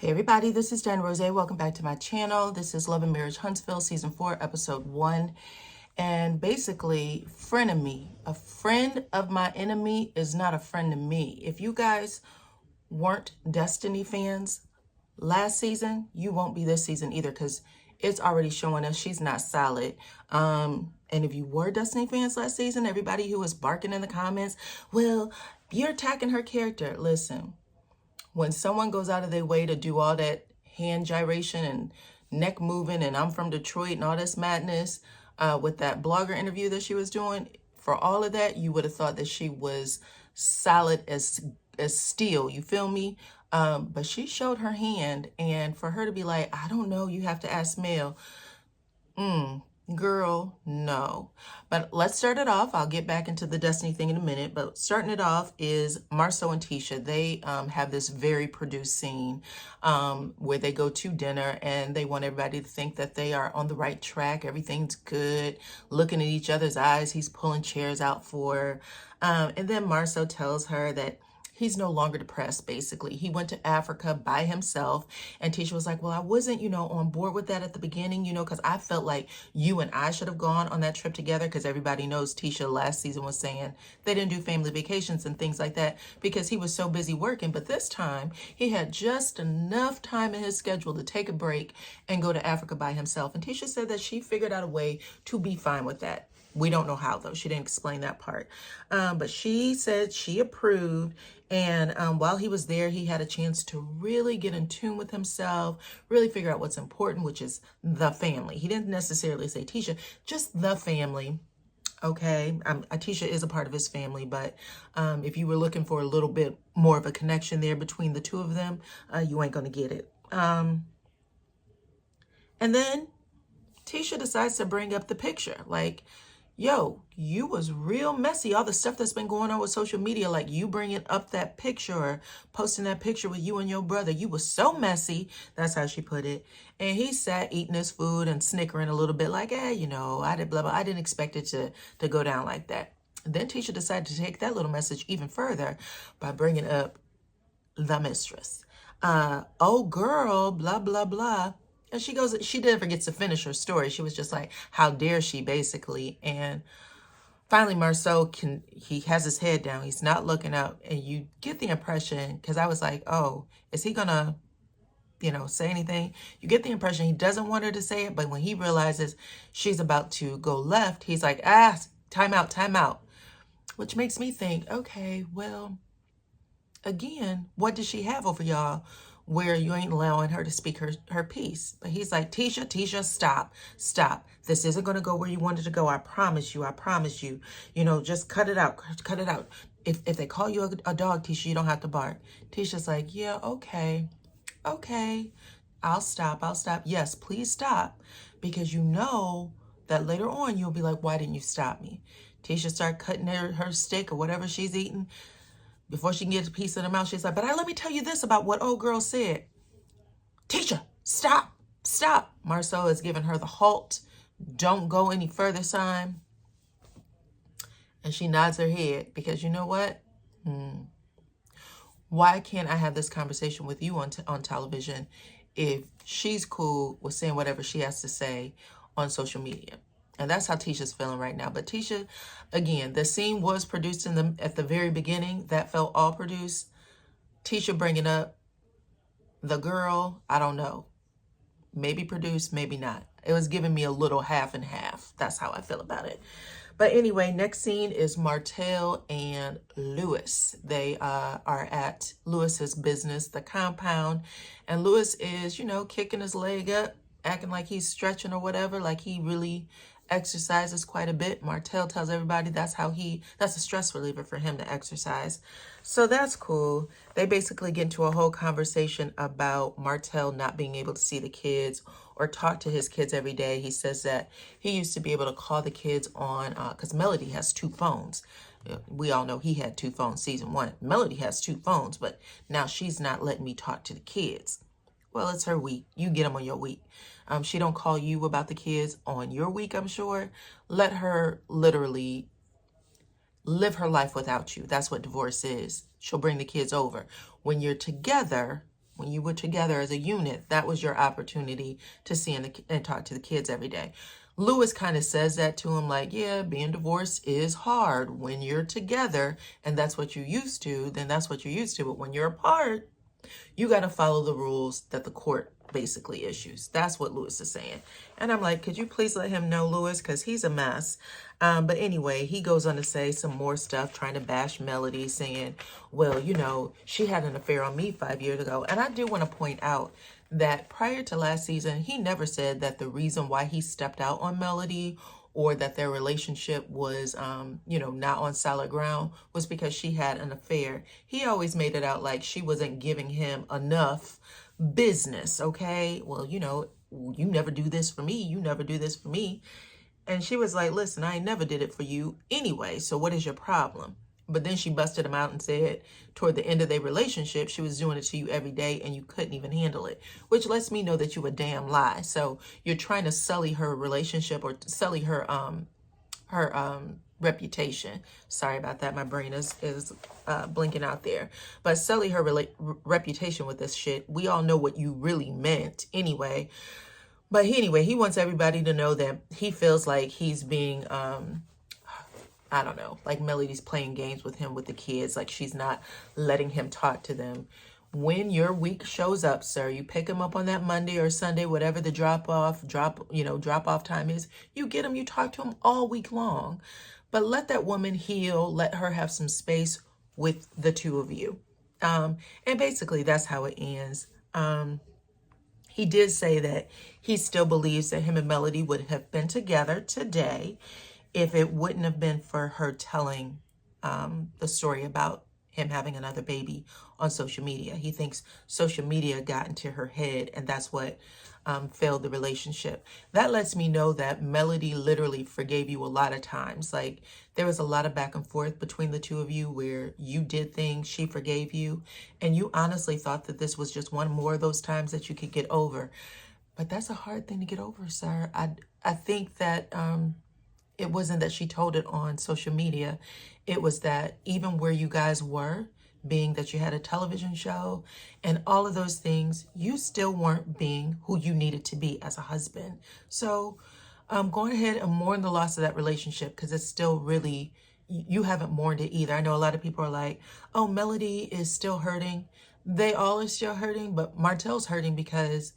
Hey everybody, this is Dan Rose. Welcome back to my channel. This is Love and Marriage Huntsville, Season 4, Episode 1. And basically, frenemy. A friend of my enemy is not a friend to me. If you guys weren't Destiny fans last season, you won't be this season either because it's already showing us she's not solid. And if you were Destiny fans last season, everybody who was barking in the comments, well, you're attacking her character. Listen. When someone goes out of their way to do all that hand gyration and neck moving and I'm from Detroit and all this madness with that blogger interview that she was doing, for all of that, you would have thought that she was solid as steel. You feel me? But she showed her hand, and for her to be like, I don't know, you have to ask Mel. Girl, no. But let's start it off. I'll get back into the Destiny thing in a minute, but starting it off is Marceau and Tisha. They have this very produced scene where they go to dinner and they want everybody to think that they are on the right track. Everything's good. Looking at each other's eyes, he's pulling chairs out for her. And then Marceau tells her that he's no longer depressed, basically. He went to Africa by himself. And Tisha was like, well, I wasn't, on board with that at the beginning, because I felt like you and I should have gone on that trip together, because everybody knows Tisha last season was saying they didn't do family vacations and things like that because he was so busy working. But this time he had just enough time in his schedule to take a break and go to Africa by himself. And Tisha said that she figured out a way to be fine with that. We don't know how, though. She didn't explain that part. But she said she approved. And while he was there, he had a chance to really get in tune with himself, really figure out what's important, which is the family. He didn't necessarily say Tisha, just the family. Okay, Tisha is a part of his family, but if you were looking for a little bit more of a connection there between the two of them, you ain't going to get it. And then Tisha decides to bring up the picture. Like, yo, you was real messy. All the stuff that's been going on with social media, like you bringing up that picture or posting that picture with you and your brother, you was so messy. That's how she put it. And he sat eating his food and snickering a little bit like, I did blah, blah. I didn't expect it to go down like that. And then Tisha decided to take that little message even further by bringing up the mistress. Oh, girl, blah, blah, blah. And she never gets to finish her story. She was just like, how dare she, basically. And finally, Marceau he has his head down. He's not looking up. And you get the impression, because I was like, oh, is he going to, say anything? You get the impression he doesn't want her to say it. But when he realizes she's about to go left, he's like, time out, time out. Which makes me think, okay, well, again, what does she have over y'all where you ain't allowing her to speak her piece? But he's like, Tisha, stop. This isn't going to go where you wanted to go. I promise you. Just cut it out. If they call you a dog, Tisha, you don't have to bark. Tisha's like, yeah, okay. I'll stop. Yes, please stop. Because you know that later on you'll be like, why didn't you stop me? Tisha start cutting her steak or whatever she's eating. Before she can get a piece in her mouth, she's like, but let me tell you this about what old girl said. Tisha, stop. Marceau is giving her the halt. Don't go any further sign. And she nods her head because you know what? Why can't I have this conversation with you on television if she's cool with saying whatever she has to say on social media? And that's how Tisha's feeling right now. But Tisha, again, the scene was produced at the very beginning. That felt all produced. Tisha bringing up the girl, I don't know. Maybe produced, maybe not. It was giving me a little half and half. That's how I feel about it. But anyway, next scene is Martell and Lewis. They are at Lewis's business, the compound. And Lewis is, kicking his leg up, acting like he's stretching or whatever, like he really exercises quite a bit. Martell tells everybody that's a stress reliever for him to exercise. So that's cool. They basically get into a whole conversation about Martell not being able to see the kids or talk to his kids every day. He says that he used to be able to call the kids on, because Melody has 2 phones. We all know he had 2 phones season 1. Melody has 2 phones, but now she's not letting me talk to the kids. Well, it's her week. You get them on your week. She don't call you about the kids on your week, I'm sure. Let her literally live her life without you. That's what divorce is. She'll bring the kids over. When you're together, when you were together as a unit, that was your opportunity to see and talk to the kids every day. Lewis kind of says that to him, like, yeah, being divorced is hard when you're together and that's what you're used to, then that's what you're used to. But when you're apart, you got to follow the rules that the court basically issues. That's what Lewis is saying. And I'm like, could you please let him know, Lewis, because he's a mess. But anyway, he goes on to say some more stuff, trying to bash Melody, saying, well, you know, she had an affair on me 5 years ago. And I do want to point out that prior to last season, he never said that the reason why he stepped out on Melody or that their relationship was, not on solid ground was because she had an affair. He always made it out like she wasn't giving him enough business, okay? Well, you never do this for me. You never do this for me. And she was like, listen, I never did it for you anyway, so what is your problem? But then she busted him out and said toward the end of their relationship, she was doing it to you every day and you couldn't even handle it, which lets me know that you a damn lie. So you're trying to sully her relationship or sully her reputation. Sorry about that. My brain is blinking out there. But sully her reputation with this shit. We all know what you really meant anyway. But anyway, he wants everybody to know that he feels like he's being I don't know, like Melody's playing games with him with the kids, like she's not letting him talk to them. When your week shows up, sir, you pick him up on that Monday or Sunday, whatever the drop off time is, you get him, you talk to him all week long. But let that woman heal, let her have some space with the two of you. And basically that's how it ends. He did say that he still believes that him and Melody would have been together today if it wouldn't have been for her telling the story about him having another baby on social media. He thinks social media got into her head and that's what failed the relationship. That lets me know that Melody literally forgave you a lot of times. Like there was a lot of back and forth between the two of you where you did things, she forgave you, and you honestly thought that this was just one more of those times that you could get over. But that's a hard thing to get over, sir. I think that it wasn't that she told it on social media. It was that even where you guys were, being that you had a television show and all of those things, you still weren't being who you needed to be as a husband. So go ahead and mourn the loss of that relationship because it's still really, you haven't mourned it either. I know a lot of people are like, oh, Melody is still hurting. They all are still hurting, but Martell's hurting because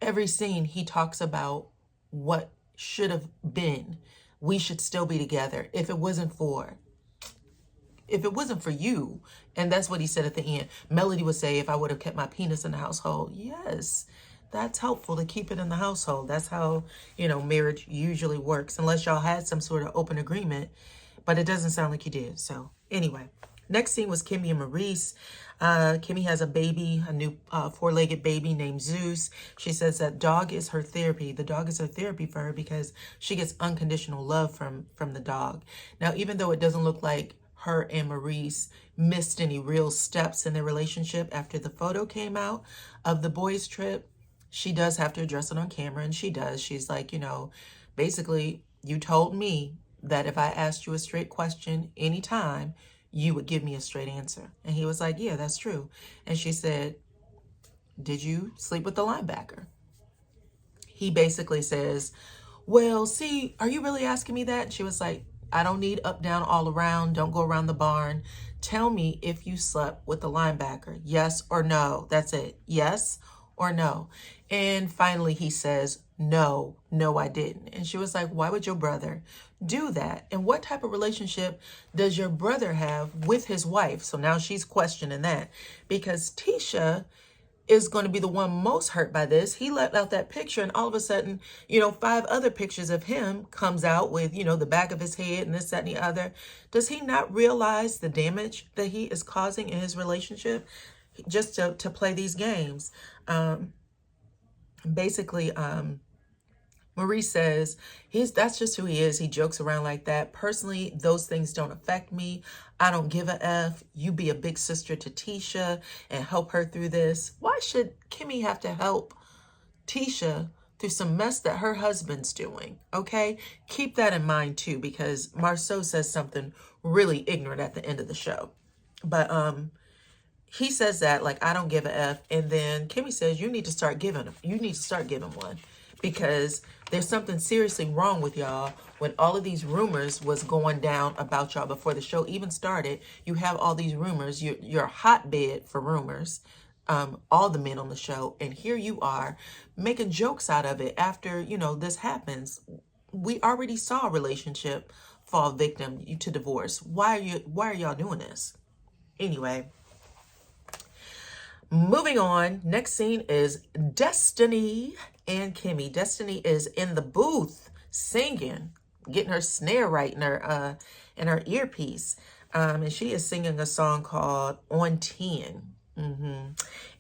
every scene he talks about what should have been. We should still be together if it wasn't for you. And that's what he said at the end. Melody would say, if I would have kept my penis in the household. Yes, that's helpful to keep it in the household. That's how, marriage usually works, unless y'all had some sort of open agreement. But it doesn't sound like you did. So anyway, next scene was Kimmy and Maurice. Kimmy has a baby, a new four-legged baby named Zeus. She says that dog is her therapy. The dog is her therapy for her because she gets unconditional love from the dog. Now, even though it doesn't look like her and Maurice missed any real steps in their relationship after the photo came out of the boys' trip, she does have to address it on camera, and she does. She's like, basically, you told me that if I asked you a straight question anytime, you would give me a straight answer. And he was like, yeah, that's true. And she said, did you sleep with the linebacker? He basically says, well, see, are you really asking me that? And she was like, I don't need up, down, all around. Don't go around the barn. Tell me if you slept with the linebacker. Yes or no. That's it. Yes or no. And finally he says, no, I didn't. And she was like, why would your brother do that? And what type of relationship does your brother have with his wife? So now she's questioning that because Tisha is going to be the one most hurt by this. He let out that picture and all of a sudden, 5 other pictures of him comes out with, the back of his head and this, that, and the other. Does he not realize the damage that he is causing in his relationship just to play these games? Basically, Maurice says that's just who he is. He jokes around like that. Personally, those things don't affect me. I don't give a F. You be a big sister to Tisha and help her through this. Why should Kimmy have to help Tisha through some mess that her husband's doing? Okay, keep that in mind too, because Marceau says something really ignorant at the end of the show. But he says that, like, I don't give a F. And then Kimmy says, you need to start giving him. You need to start giving one, because there's something seriously wrong with y'all. When all of these rumors was going down about y'all before the show even started, you have all these rumors. You're a hotbed for rumors. All the men on the show, and here you are making jokes out of it after, you know, this happens. We already saw a relationship fall victim to divorce. Why are y'all doing this? Anyway, moving on. Next scene is Destiny and Kimmy. Destiny is in the booth singing, getting her snare right in her earpiece. And she is singing a song called On 10.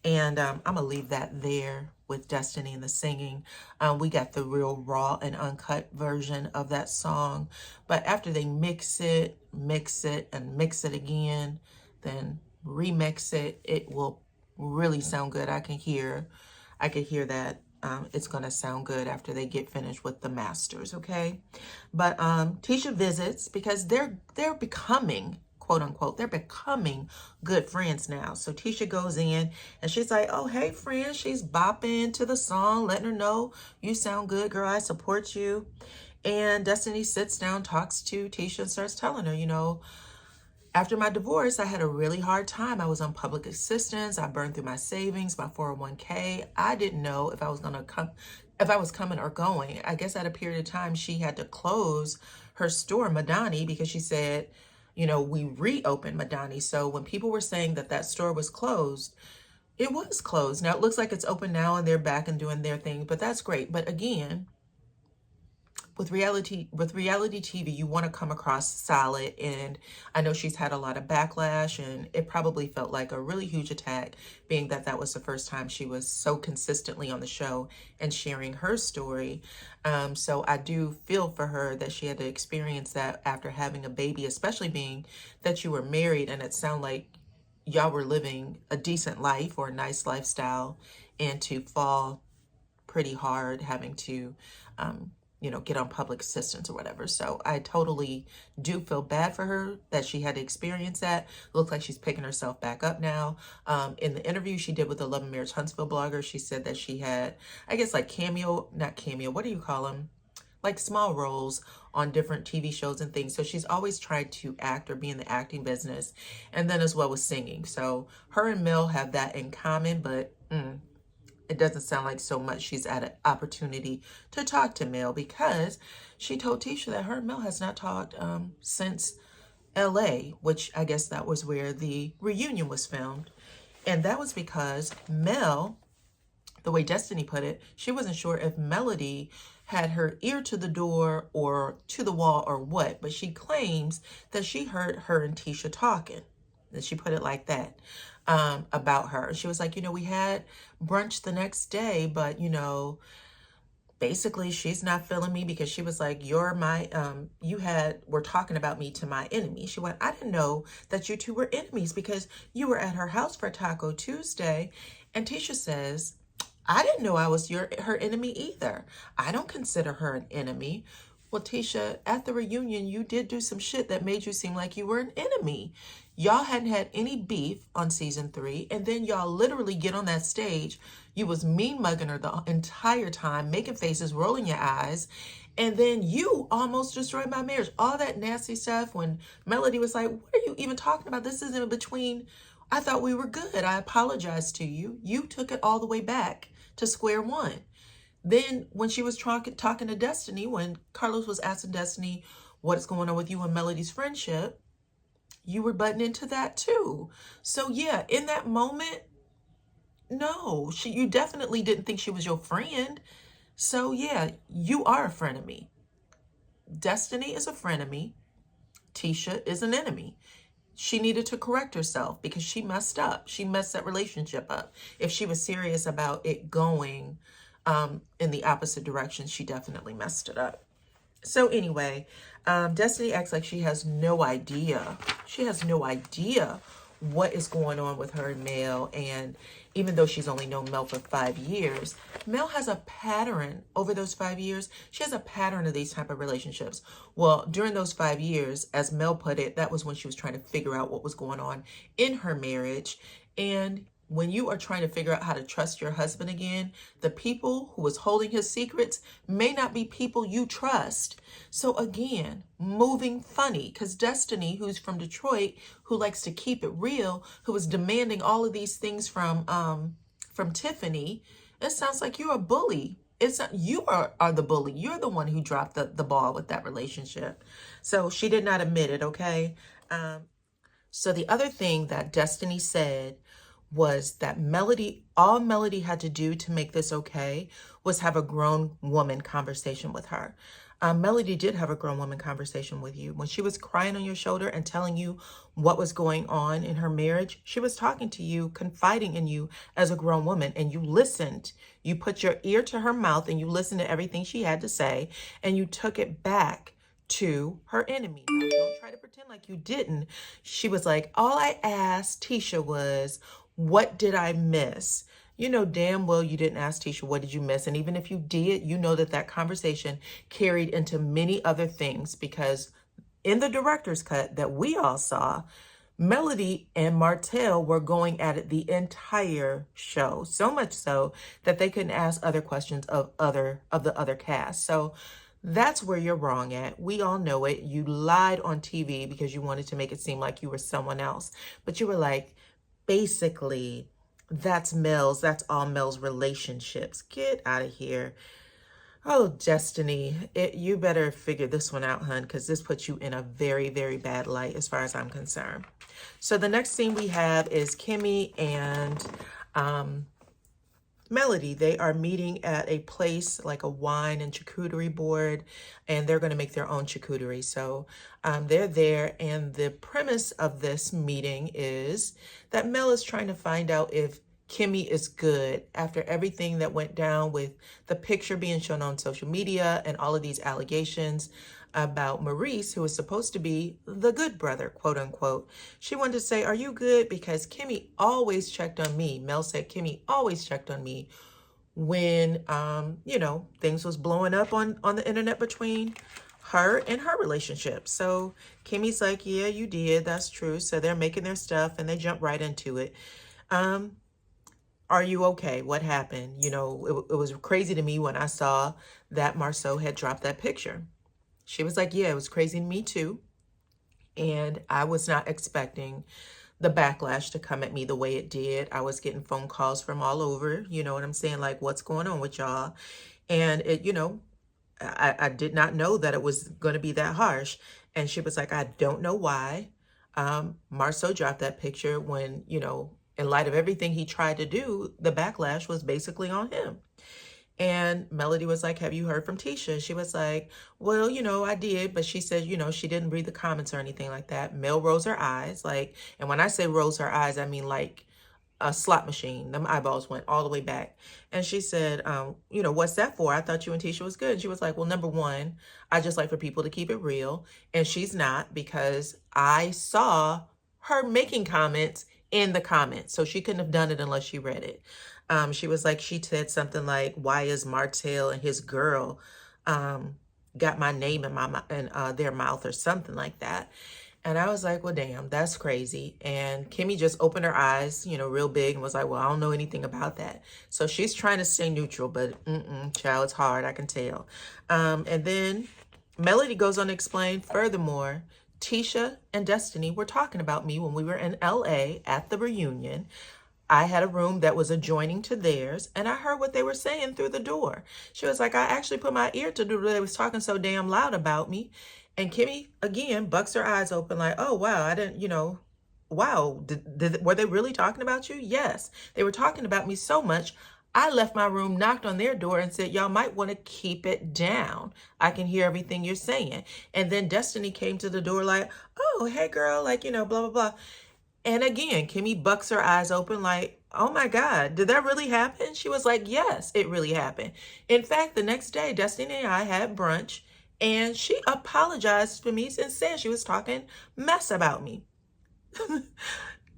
And I'm gonna leave that there with Destiny and the singing. We got the real raw and uncut version of that song, but after they mix it and mix it again, then remix it, it will really sound good. I can hear that it's gonna sound good after they get finished with the masters. Okay, but Tisha visits because they're becoming, quote unquote, they're becoming good friends now. So Tisha goes in and she's like, oh, hey, friend. She's bopping to the song, letting her know, you sound good, girl. I support you. And Destiny sits down, talks to Tisha, and starts telling her, you know, after my divorce, I had a really hard time. I was on public assistance. I burned through my savings, my 401k. I didn't know if I was coming or going. I guess at a period of time, she had to close her store, Madani, because she said, you know, we reopened Madani. So when people were saying that that store was closed, it was closed. Now it looks like it's open now and they're back and doing their thing, but that's great. But again, with reality TV, you want to come across solid. And I know she's had a lot of backlash, and it probably felt like a really huge attack, being that that was the first time she was so consistently on the show and sharing her story. So I do feel for her that she had to experience that after having a baby, especially being that you were married and it sounded like y'all were living a decent life or a nice lifestyle, and to fall pretty hard having to you know, get on public assistance or whatever. So I totally do feel bad for her that she had to experience that. Looks like she's picking herself back up now. In the interview she did with the Love and Marriage Huntsville blogger, she said that she had, I guess, like not cameo, what do you call them? Like small roles on different TV shows and things. So she's always tried to act or be in the acting business, and then as well as singing. So her and Mel have that in common, but it doesn't sound like so much she's at an opportunity to talk to Mel, because she told Tisha that her and Mel has not talked since LA, which I guess that was where the reunion was filmed. And that was because Mel, the way Destiny put it, she wasn't sure if Melody had her ear to the door or to the wall or what, but she claims that she heard her and Tisha talking. And she put it like that about her. She was like, you know, we had brunch the next day, but, you know, basically she's not feeling me, because she was like, you're my, were talking about me to my enemy. She went, I didn't know that you two were enemies because you were at her house for Taco Tuesday. And Tisha says, I didn't know I was her enemy either. I don't consider her an enemy. Well, Tisha, at the reunion, you did do some shit that made you seem like you were an enemy. Y'all hadn't had any beef on season 3, and then y'all literally get on that stage. You was mean mugging her the entire time, making faces, rolling your eyes, and then you almost destroyed my marriage. All that nasty stuff when Melody was like, what are you even talking about? This isn't between, I thought we were good. I apologized to you. You took it all the way back to square one. Then when she was talking to Destiny, when Carlos was asking Destiny what is going on with you and Melody's friendship, you were butting into that too. So yeah, in that moment, no, you definitely didn't think she was your friend. So yeah, you are a frenemy. Destiny is a frenemy. Tisha is an enemy. She needed to correct herself because she messed up. She messed that relationship up. If she was serious about it going in the opposite direction, she definitely messed it up. So anyway, Destiny acts like she has no idea. She has no idea what is going on with her and Mel. And even though she's only known Mel for 5 years, Mel has a pattern over those 5 years. She has a pattern of these type of relationships. Well, during those 5 years, as Mel put it, that was when she was trying to figure out what was going on in her marriage. And when you are trying to figure out how to trust your husband again, the people who was holding his secrets may not be people you trust. So again, moving funny, because Destiny, who's from Detroit, who likes to keep it real, who was demanding all of these things from Tiffany, it sounds like you're a bully. It's not, you are the bully. You're the one who dropped the ball with that relationship. So she did not admit it, okay? So the other thing that Destiny said was that all Melody had to do to make this okay was have a grown woman conversation with her. Melody did have a grown woman conversation with you. When she was crying on your shoulder and telling you what was going on in her marriage, she was talking to you, confiding in you as a grown woman, and you listened. You put your ear to her mouth and you listened to everything she had to say, and you took it back to her enemy. Now, don't try to pretend like you didn't. She was like, all I asked Tisha was, what did I miss? You know damn well you didn't ask Tisha, what did you miss? And even if you did, you know that conversation carried into many other things, because in the director's cut that we all saw, Melody and Martell were going at it the entire show, so much so that they couldn't ask other questions of the other cast. So that's where you're wrong at. We all know it. You lied on TV because you wanted to make it seem like you were someone else. But you were like, basically, that's all Mel's relationships. Get out of here. Oh, Destiny, you better figure this one out, hun, because this puts you in a very, very bad light as far as I'm concerned. So the next scene we have is Kimmy and Melody. They are meeting at a place like a wine and charcuterie board, and they're going to make their own charcuterie. So they're there, and the premise of this meeting is that Mel is trying to find out if Kimmy is good after everything that went down with the picture being shown on social media and all of these allegations about Maurice, who is supposed to be the good brother, quote unquote. She wanted to say, are you good? Because Kimmy always checked on me. Mel said Kimmy always checked on me when, things was blowing up on the internet between her and her relationship. So Kimmy's like, yeah, you did. That's true. So they're making their stuff and they jump right into it. Are you okay? What happened? You know, it was crazy to me when I saw that Marceau had dropped that picture. She was like, yeah, it was crazy to me too. And I was not expecting the backlash to come at me the way it did. I was getting phone calls from all over, you know what I'm saying? Like, what's going on with y'all? And it, I did not know that it was going to be that harsh. And she was like, I don't know why Marceau dropped that picture when, in light of everything he tried to do, the backlash was basically on him. And Melody was like, have you heard from Tisha? She was like, well, I did. But she said, she didn't read the comments or anything like that. Mel rolls her eyes. And when I say rolls her eyes, I mean like a slot machine. Them eyeballs went all the way back. And she said, what's that for? I thought you and Tisha was good. And she was like, well, number one, I just like for people to keep it real. And she's not, because I saw her making comments in the comments. So she couldn't have done it unless she read it. She was like, she said something like, why is Martell and his girl got my name in their mouth or something like that. And I was like, well, damn, that's crazy. And Kimmy just opened her eyes, real big and was like, well, I don't know anything about that. So she's trying to stay neutral, but child, it's hard, I can tell. And then Melody goes on to explain, furthermore, Tisha and Destiny were talking about me when we were in LA at the reunion. I had a room that was adjoining to theirs, and I heard what they were saying through the door. She was like, I actually put my ear to the door. They was talking so damn loud about me. And Kimmy, again, bucks her eyes open like, oh, wow, I didn't, wow, were they really talking about you? Yes, they were talking about me so much. I left my room, knocked on their door and said, y'all might want to keep it down. I can hear everything you're saying. And then Destiny came to the door like, oh, hey, girl, blah, blah, blah. And again, Kimmy bucks her eyes open like, oh my God, did that really happen? She was like, yes, it really happened. In fact, the next day, Destiny and I had brunch, and she apologized for me and said she was talking mess about me.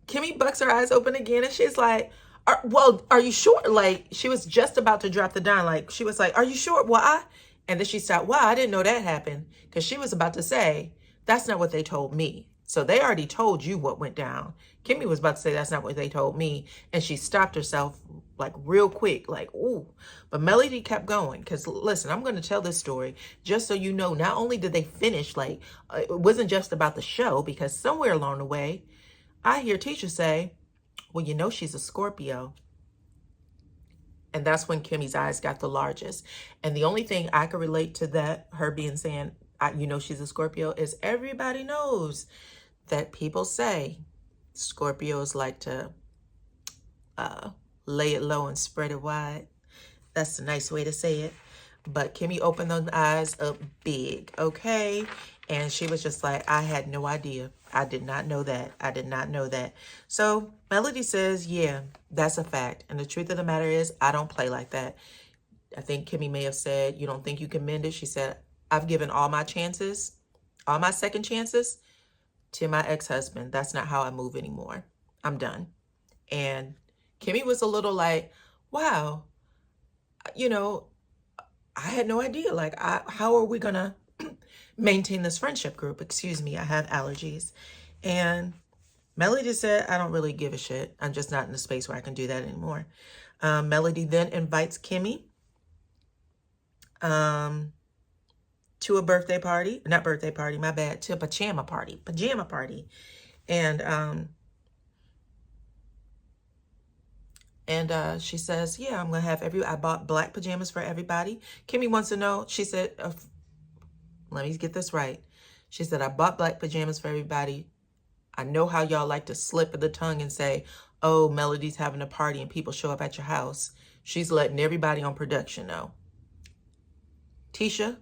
Kimmy bucks her eyes open again, and she's like, are you sure? She was just about to drop the dime. She was like, are you sure? Why? And then she stopped. Wow, I didn't know that happened. Because she was about to say, that's not what they told me. So they already told you what went down. Kimmy was about to say that's not what they told me. And she stopped herself like real quick, like, ooh. But Melody kept going. Because listen, I'm going to tell this story just so you know, not only did they finish, like, it wasn't just about the show, because somewhere along the way, I hear Tisha say, well, you know, she's a Scorpio. And that's when Kimmy's eyes got the largest. And the only thing I could relate to that, her being saying, you know, she's a Scorpio, is everybody knows that people say Scorpios like to lay it low and spread it wide. That's a nice way to say it. But Kimmy opened those eyes up big, okay? And she was just like, I had no idea. I did not know that. I did not know that. So Melody says, yeah, that's a fact. And the truth of the matter is, I don't play like that. I think Kimmy may have said, you don't think you can mend it? She said, I've given all my chances, all my second chances to my ex-husband. That's not how I move anymore. I'm done. And Kimmy was a little like, wow, you know, I had no idea. Like, how are we going to maintain this friendship group? Excuse me, I have allergies. And Melody just said, I don't really give a shit. I'm just not in the space where I can do that anymore. Melody then invites Kimmy to a birthday party. Not birthday party, my bad. To a pajama party. Pajama party. And she says, yeah, I'm going to have I bought black pajamas for everybody. Kimmy wants to know, she said, let me get this right. She said, I bought black pajamas for everybody. I know how y'all like to slip of the tongue and say, oh, Melody's having a party and people show up at your house. She's letting everybody on production know. Tisha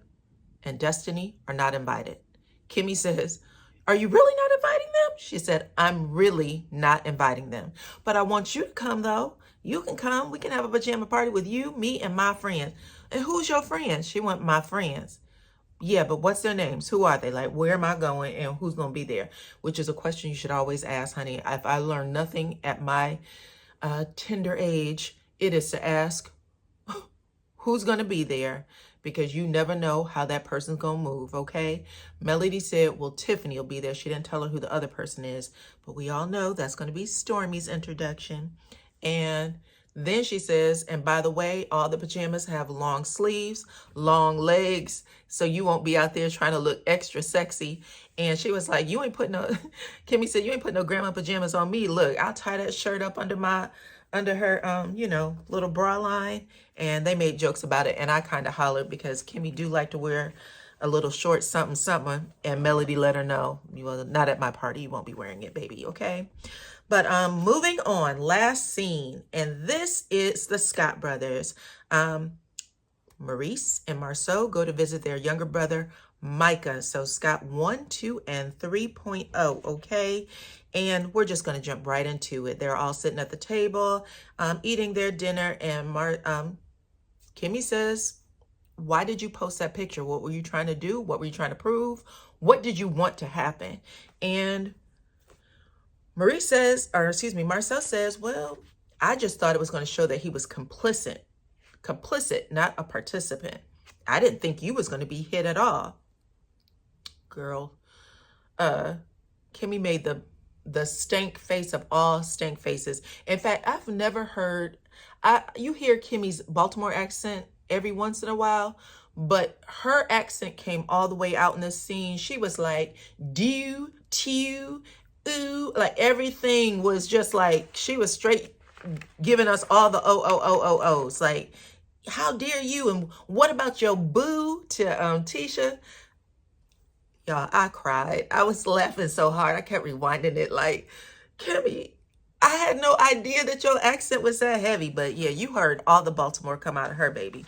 and Destiny are not invited. Kimmy says, are you really not inviting them? She said, I'm really not inviting them. But I want you to come, though. You can come. We can have a pajama party with you, me, and my friends. And who's your friends? She went, my friends. Yeah, but what's their names? Who are they? Like, where am I going and who's going to be there? Which is a question you should always ask, honey. If I learned nothing at my tender age, it is to ask who's going to be there, because you never know how that person's going to move, okay? Melody said, well, Tiffany will be there. She didn't tell her who the other person is, but we all know that's going to be Stormy's introduction. And then she says, and by the way, all the pajamas have long sleeves, long legs, so you won't be out there trying to look extra sexy. And she was like, you ain't putting no, Kimmy said, you ain't putting no grandma pajamas on me. Look, I'll tie that shirt up under her, you know, little bra line. And they made jokes about it. And I kind of hollered because Kimmy do like to wear a little short something, something. And Melody let her know, well, not at my party. You won't be wearing it, baby. Okay. But moving on, last scene. And this is the Scott brothers. Maurice and Marceau go to visit their younger brother, Micah. So Scott 1, 2, and 3.0, okay? And we're just going to jump right into it. They're all sitting at the table, eating their dinner, and Kimmy says, why did you post that picture? What were you trying to do? What were you trying to prove? What did you want to happen? And Marcel says, well, I just thought it was going to show that he was complicit, not a participant. I didn't think you was going to be hit at all. Girl, Kimmy made the stank face of all stank faces. In fact, I've never heard, you hear Kimmy's Baltimore accent every once in a while, but her accent came all the way out in this scene. She was like, do, tew, ooh, like everything was just like, she was straight giving us all the O's. Like, how dare you? And what about your boo to Tisha? Y'all, I cried. I was laughing so hard. I kept rewinding it like, Kimmy, I had no idea that your accent was that heavy. But yeah, you heard all the Baltimore come out of her, baby.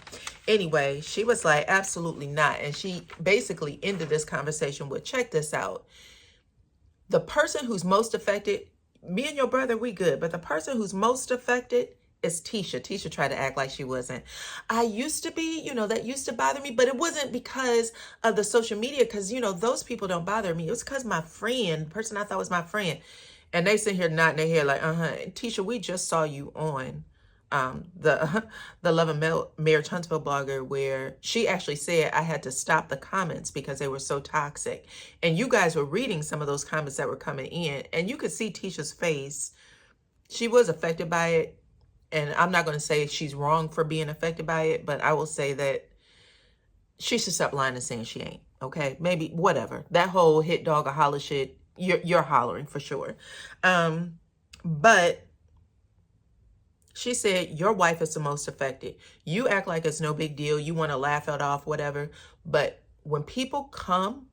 Anyway, she was like, absolutely not. And she basically ended this conversation with, check this out. The person who's most affected, me and your brother, we good. But the person who's most affected is Tisha. Tisha tried to act like she wasn't. I used to be, that used to bother me, but it wasn't because of the social media, because, those people don't bother me. It was because my friend, the person I thought was my friend, and they sit here nodding their head like, Tisha, we just saw you on the the Love and Marriage Huntsville blogger, where she actually said I had to stop the comments because they were so toxic. And you guys were reading some of those comments that were coming in, and you could see Tisha's face. She was affected by it. And I'm not going to say she's wrong for being affected by it, but I will say that she should stop lying and saying she ain't. Okay, maybe whatever. That whole hit dog or holler shit, you're hollering for sure. But she said your wife is the most affected. You act like it's no big deal. You want to laugh it off, whatever. But when people come,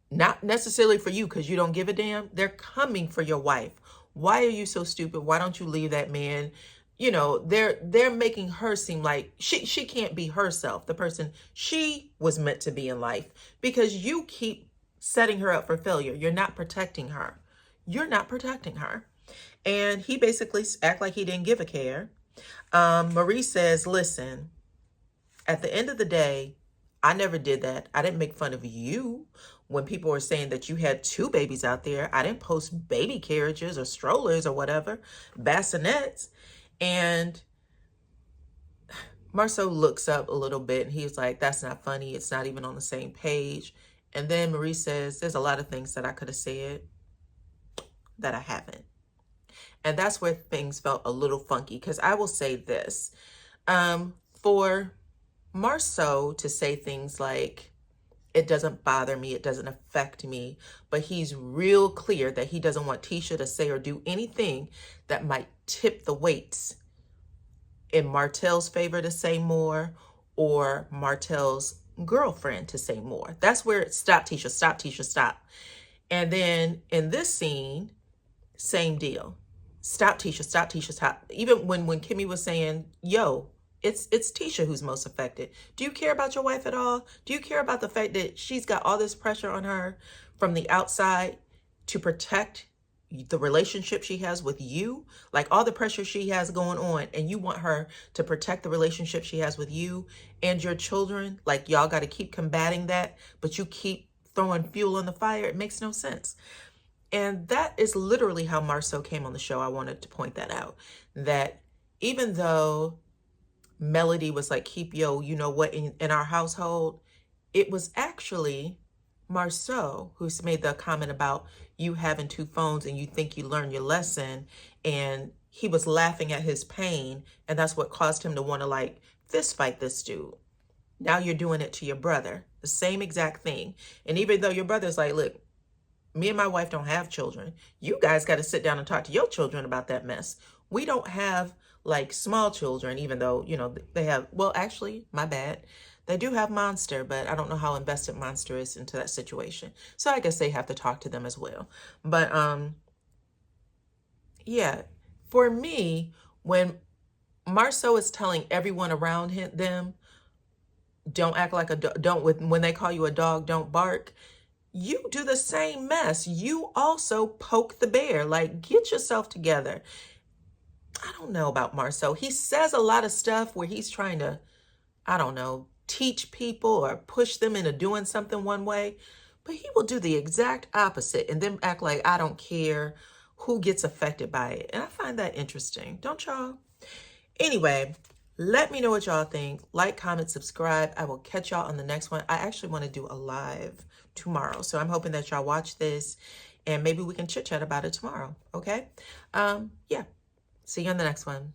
not necessarily for you because you don't give a damn, they're coming for your wife. Why are you so stupid? Why don't you leave that man? You know, they're making her seem like she can't be herself, the person she was meant to be in life, because you keep setting her up for failure. You're not protecting her. You're not protecting her. And he basically act like he didn't give a care. Marie says, listen, at the end of the day, I never did that. I didn't make fun of you when people were saying that you had 2 babies out there. I didn't post baby carriages or strollers or whatever, bassinets. And Marceau looks up a little bit and he's like, that's not funny. It's not even on the same page. And then Marie says, there's a lot of things that I could have said that I haven't. And that's where things felt a little funky, because I will say this. For Marceau to say things like, it doesn't bother me, it doesn't affect me, but he's real clear that he doesn't want Tisha to say or do anything that might tip the weights in Martell's favor to say more, or Martell's girlfriend to say more. That's where it stop, Tisha, stop, Tisha, stop. And then in this scene, same deal. Stop, Tisha, stop, Tisha, stop. Even when Kimmy was saying, yo, it's Tisha who's most affected. Do you care about your wife at all? Do you care about the fact that she's got all this pressure on her from the outside to protect the relationship she has with you? Like all the pressure she has going on, and you want her to protect the relationship she has with you and your children? Like y'all got to keep combating that, but you keep throwing fuel on the fire. It makes no sense. And that is literally how Marceau came on the show. I wanted to point that out, that even though Melody was like, keep yo, you know what, in our household, it was actually Marceau who's made the comment about you having 2 phones and you think you learned your lesson, and he was laughing at his pain, and that's what caused him to want to like fist fight this dude. Now you're doing it to your brother, the same exact thing. And even though your brother's like, look, me and my wife don't have children, you guys got to sit down and talk to your children about that mess. We don't have like small children, even though, you know, they have, well, actually, my bad. They do have Monster, but I don't know how invested Monster is into that situation. So I guess they have to talk to them as well. But yeah, for me, when Marceau is telling everyone around them, don't act like a dog, when they call you a dog, don't bark. You do the same mess. You also poke the bear. Like, get yourself together. I don't know about Marceau. He says a lot of stuff where he's trying to, I don't know, teach people or push them into doing something one way, but he will do the exact opposite and then act like I don't care who gets affected by it. And I find that interesting. Don't y'all? Anyway, let me know what y'all think. Like, comment, subscribe. I will catch y'all on the next one. I actually want to do a live tomorrow, so I'm hoping that y'all watch this and maybe we can chit chat about it tomorrow. Okay? Yeah. See you on the next one.